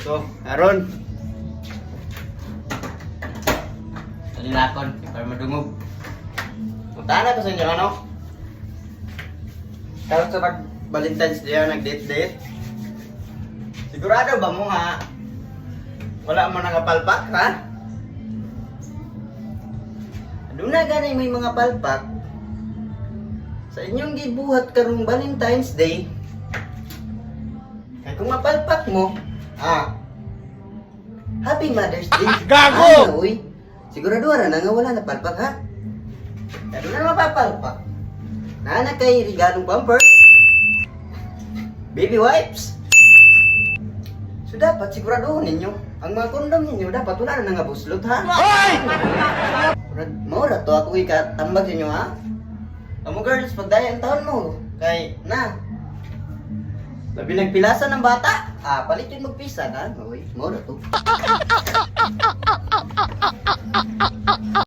So, aron. Talilakon, para madungog. Punta na ko sa inyo, ano? Tapos sa Valentine's Day, nag-date-date. Sigurado ba mo ha? Wala mo nakapalpak, ha? Doon na ganay may mga palpak. Sa inyong gibuhat karong Valentine's Day, kaya kung mapalpak mo, Happy Mother's Day. Gago! Uy, sigurado na nga wala na palpak, ha? Kaya doon na mapapalpak. Naanak kay regalong pampers, baby wipes. So dapat siguraduhin ninyo, ang mga kondom ninyo dapat wala na nga buslot, ha? Hoy! Maura to ako ikatambag sa inyo, ha? Amo girls, pagdaya ang taon mo, kay na. Labi nagpilasan ng bata, palit yung magpisa, ha? Uy, maura to.